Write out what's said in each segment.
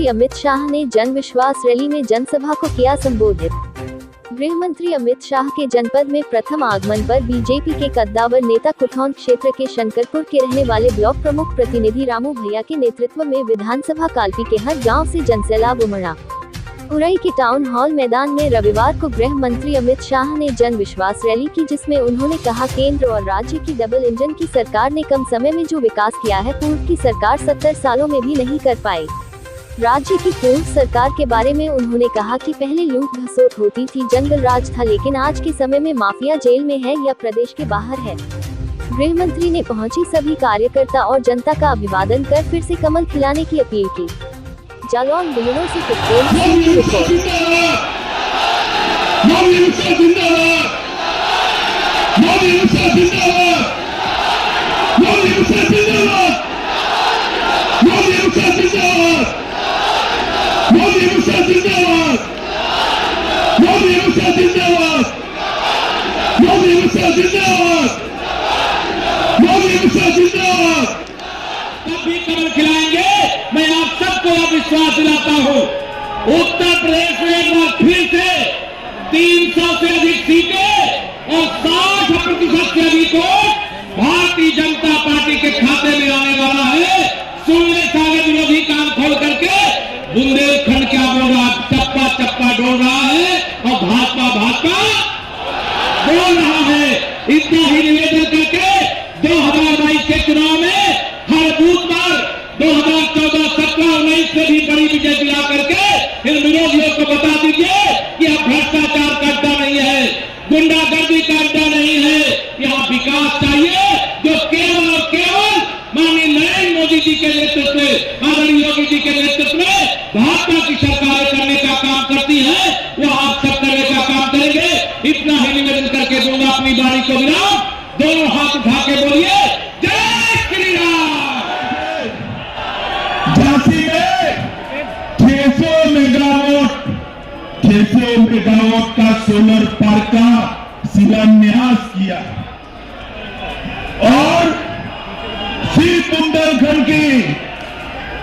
अमित शाह ने जन विश्वास रैली में जनसभा को किया संबोधित। गृह मंत्री अमित शाह के जनपद में प्रथम आगमन पर बीजेपी के कद्दावर नेता कुठौन क्षेत्र के शंकरपुर के रहने वाले ब्लॉक प्रमुख प्रतिनिधि रामू भैया के नेतृत्व में विधानसभा कालपी के हर गांव से जनसैलाब उमड़ा। उरई के टाउन हॉल मैदान में रविवार को गृह मंत्री अमित शाह ने जन विश्वास रैली की, जिसमें उन्होंने कहा केंद्र और राज्य की डबल इंजन की सरकार ने कम समय में जो विकास किया है पूर्व की सरकार 70 सालों में भी नहीं कर पाई। राज्य की पूर्व सरकार के बारे में उन्होंने कहा कि पहले लूट घसोट होती थी, जंगल राज था, लेकिन आज के समय में माफिया जेल में है या प्रदेश के बाहर है। गृह मंत्री ने पहुंची सभी कार्यकर्ता और जनता का अभिवादन कर फिर से कमल खिलाने की अपील की। जालौन बिलों से तब भी कमल खिलाएंगे। मैं आप सबको यह विश्वास दिलाता हूं, उत्तर प्रदेश में एक बार फिर से 300 से अधिक सीटें और 60% से अधिक वोट भारतीय जनता पार्टी के खाते में आने वाला है। सुनने सारे विरोधी कान खोल करके बुंदेलखंड क्या बोल रहा, चप्पा चप्पा डोल रहा है और भाजपा भाजपा बोल रहा है। इतना ही निवेदन करके 2022 के चुनाव में हर बूथ पर 2014, 17, 19 से भी बड़ी विजय दिला करके इन विरोधियों को बता दीजिए कि यह भ्रष्टाचार का अड्डा नहीं है, गुंडागर्दी का अड्डा नहीं है, यहाँ विकास चाहिए जो केवल और केवल माननीय नरेंद्र मोदी जी के नेतृत्व में, आदरणीय योगी जी के नेतृत्व में भाजपा की सरकारें करने का काम करती है, वो आप सब करने का काम करेंगे। इतना ही निवेदन करके दूंगा अपनी बारी को विराम। दोनों हाथ उठा के बोलिए जय श्री राम। झांसी में 600 मेगावाट का सोलर पार्क का शिलान्यास किया और श्री बुंदेलखंड की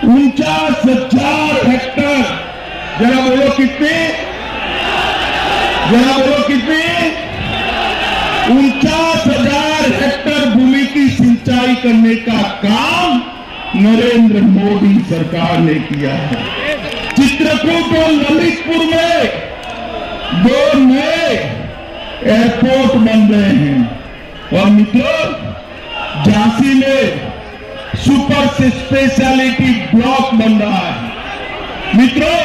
49,000 हेक्टर, जरा बोलो कितने, 49,000 हेक्टर भूमि की सिंचाई करने का काम नरेंद्र मोदी सरकार ने किया है। चित्रकूट और ललितपुर में 2 नए एयरपोर्ट बन रहे हैं और मित्रों झांसी में सुपर स्पेशलिटी ब्लॉक बन रहा है। मित्रों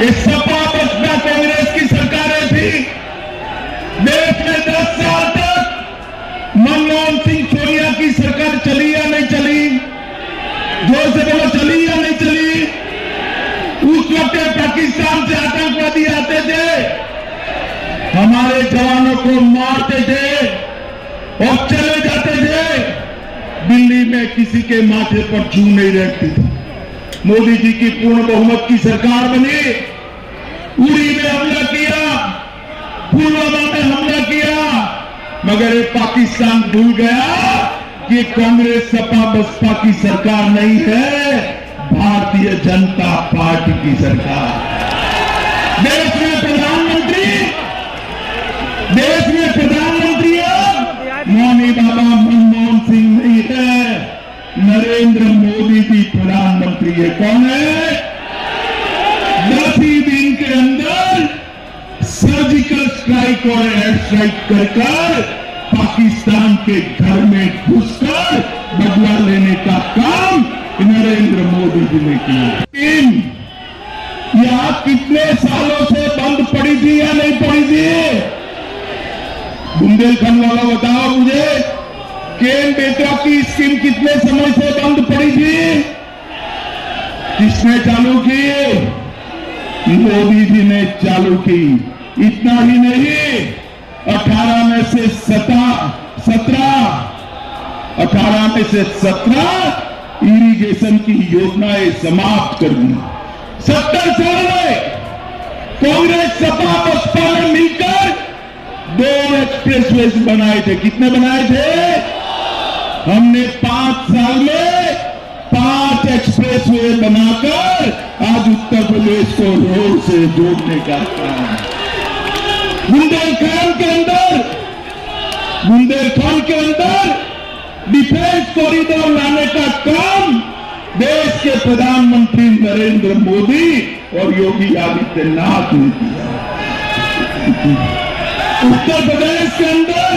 इस सपा बसपा कांग्रेस की सरकारें थी देश में 10 साल तक। मनमोहन सिंह सोनिया की सरकार चली या नहीं चली, जोर से बोलो, चली या नहीं चली। उस वक्त पाकिस्तान से आतंकवादी आते थे, हमारे जवानों को मारते थे और चले जाते थे। दिल्ली में किसी के माथे पर जू नहीं रहती थी। मोदी जी की पूर्ण बहुमत की सरकार बनी, उड़ी में हमला किया, पुलवामा में हमला किया, मगर ये पाकिस्तान भूल गया कि कांग्रेस सपा बसपा की सरकार नहीं है, भारतीय जनता पार्टी की सरकार। देश में प्रधानमंत्री मौनी बाबा मनमोहन सिंह नहीं है, नरेंद्र मोदी जी प्रधानमंत्री है। कौन है? 10 ही दिन के अंदर सर्जिकल स्ट्राइक और एयर स्ट्राइक कर पाकिस्तान के घर में घुसकर बदला लेने का काम नरेंद्र मोदी जी ने किया। यहां कितने सालों से बंद पड़ी थी या नहीं पड़ी थी? बुंदेलखंड वाला बताओ मुझे, केन बेटा की स्कीम कितने समय से बंद पड़ी थी? किसने चालू की? मोदी जी ने चालू की। इतना ही नहीं, 18 में से 17 इरिगेशन की योजनाएं समाप्त कर दी। 70 साल में कांग्रेस सपा बसपा ने मिलकर 2 एक्सप्रेसवे बनाए थे। कितने बनाए थे? हमने 5 साल में 5 एक्सप्रेसवे बनाकर आज उत्तर प्रदेश को रोड से जोड़ने का काम, बुंदेलखंड के अंदर डिफेंस कॉरिडोर लाने का काम देश के प्रधानमंत्री नरेंद्र मोदी और योगी आदित्यनाथ ने किया। उत्तर प्रदेश के अंदर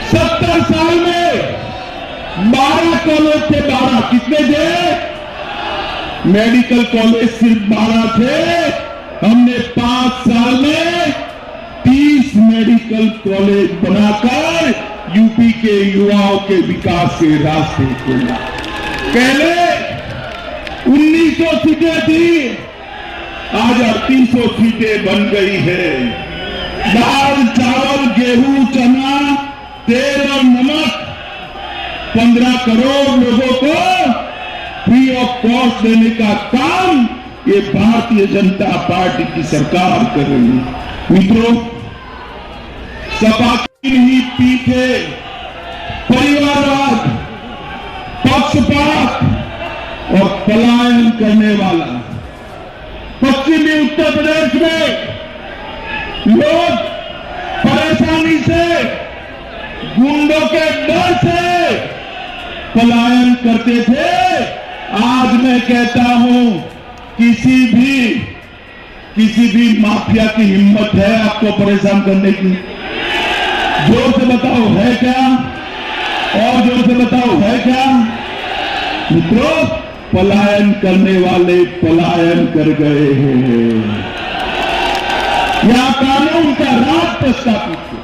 70 साल में 12 कॉलेज थे। 12 कितने थे? मेडिकल कॉलेज सिर्फ 12 थे। हमने 5 साल में 30 मेडिकल कॉलेज बनाकर यूपी के युवाओं के विकास के रास्ते खोला। पहले 1900 सीटें थी, आज 3800 सीटें बन गई है। दाल, चावल, गेहूं, चना, तेल और नमक 15 करोड़ लोगों को फ्री ऑफ कॉस्ट देने का काम ये भारतीय जनता पार्टी की सरकार कर रही है। मित्रों, सपा की नहीं पीछे परिवारवाद, पक्षपात और पलायन करने वाला पश्चिमी उत्तर प्रदेश में लोग परेशानी से, गुंडों के डर से पलायन करते थे। आज मैं कहता हूं, किसी भी माफिया की हिम्मत है आपको परेशान करने की? जोर से बताओ, है क्या? और जोर से बताओ, है क्या? मित्रों, पलायन करने वाले पलायन कर गए हैं। यहां कानून का राज प्रस्तावित है,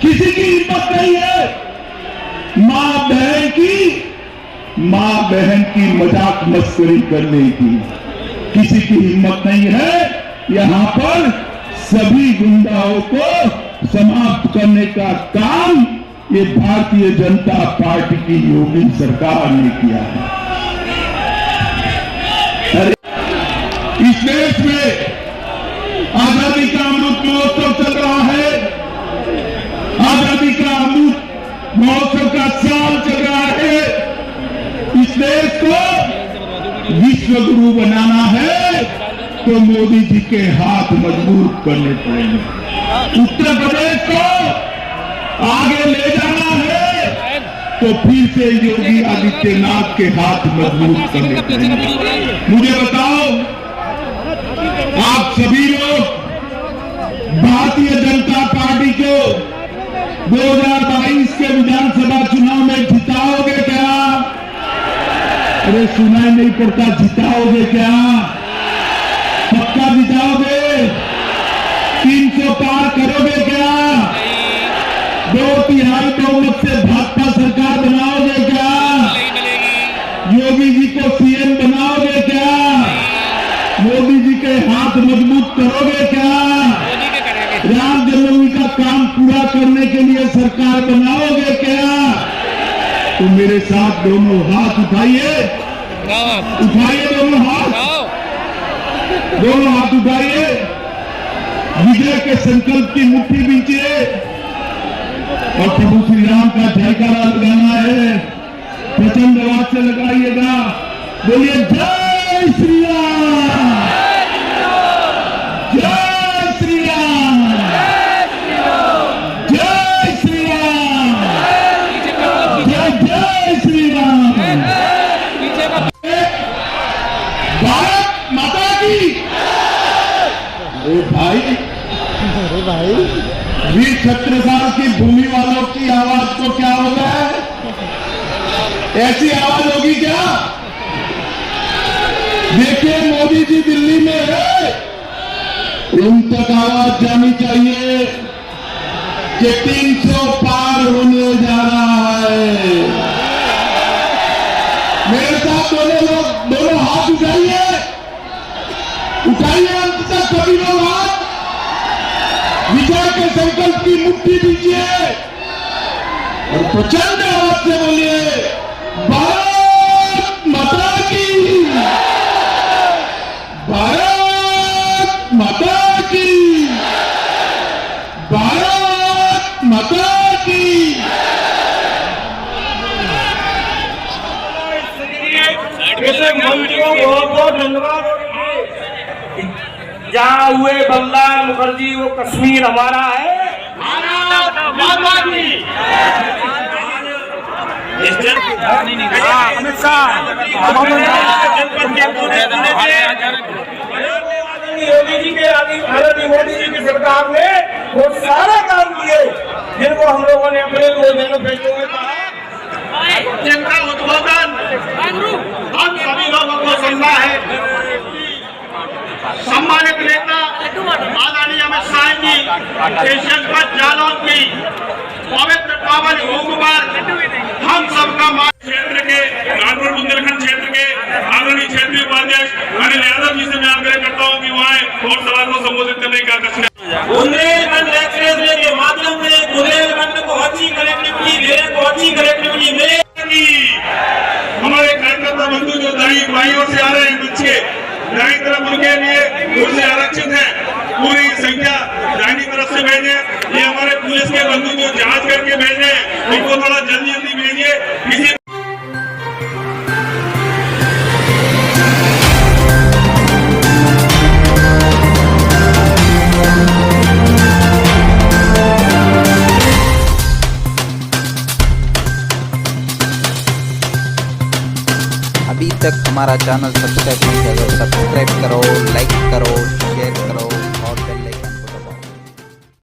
किसी की हिम्मत नहीं है मां बहन की मजाक मस्करी करने की। किसी की हिम्मत नहीं है यहां पर सभी गुंडाओं को समाप्त करने का काम ये भारतीय जनता पार्टी की योगी सरकार ने किया है। इस देश में आजादी का अमृत महोत्सव चल रहा है। आजादी का अमृत महोत्सव का साल चल रहा है। इस देश को विश्व गुरु बनाना है तो मोदी जी के हाथ मजबूत करने पड़ेंगे। उत्तर प्रदेश को आगे ले जाना है तो फिर से योगी आदित्यनाथ के हाथ मजबूत करने पड़ेंगे। मुझे बताओ, आप सभी लोग भारतीय जनता पार्टी को 2022 के विधानसभा चुनाव में जिताओगे क्या? अरे सुनाई नहीं पड़ता, जिताओगे क्या? पक्का जिताओगे? 300 पार करोगे क्या? 2/3 बहुमत से भाजपा सरकार बनाओगे क्या? योगी जी को सीएम बनाओगे क्या? मोदी जी के हाथ मजबूत करोगे क्या? राम जन्मभूमि का काम पूरा करने के लिए सरकार बनाओगे क्या? तो मेरे साथ दोनों हाथ उठाइए, दोनों हाथ उठाइए। विजय के संकल्प की मुट्ठी बींचिए और प्रभु श्री राम का जयकारा लगाना है। प्रचंड आवाज से लगाइएगा, बोलिए जय श्री राम, जय श्री राम, जय श्री राम, जय जय श्री राम। भारत माता की। अरे भाई, वीर छत्रसाल की भूमि वालों की आवाज को क्या होगा? ऐसी आवाज होगी क्या? देखिए, मोदी जी दिल्ली में है, उन तक आवाज जानी चाहिए कि 300 पार होने जा रहा है। मेरे साथ दोनों हाथ उठाइए, अंत तक सभी लोग हाथ। विजय के संकल्प की मुट्ठी दीजिए और प्रचंड आवाज से बोलिए भारत माता की, भारत माता की, भारत माता की। ऐसे मंच को बहुत बहुत धन्यवाद। जहाँ हुए बलदान मुखर्जी वो कश्मीर हमारा है। अमित शाह योगी जी के आदि मोदी जी की सरकार ने वो सारा काम किए जिनको हम लोगों ने अपने मैनिफेस्टो में कहा। जिनका उद्बोधन हम सभी लोगों को सुनना है। सम्मानित नेता आदरणीय अमित शाह जी जनपद जालौन की पवित्र पावन भूमि पर हम सबका क्षेत्र के कानपुर बुंदेलखंड क्षेत्र के आदरणीय क्षेत्रीय उपाध्यक्ष अनिल यादव जी से मैं आग्रह करता हूं कि वहां और सभा को संबोधित करने का बुंदेलखंड एक्सप्रेसवे के माध्यम से बुंदेलखंड को अच्छी कनेक्टिविटी मिलेगी। हमारे कार्यकर्ता बंधु जो दाई ओर से आ रहे हैं पीछे दाई तरफ उनके लिए कुर्सी आरक्षित है, पूरी संख्या दाहिनी तरफ से भेजे। ये हमारे पुलिस के बंधु जो जांच करके भेजे उनको थोड़ा जल्दी भेजिए। किसी अभी तक हमारा चैनल सब्सक्राइब नहीं किया तो सब्सक्राइब करो, लाइक करो,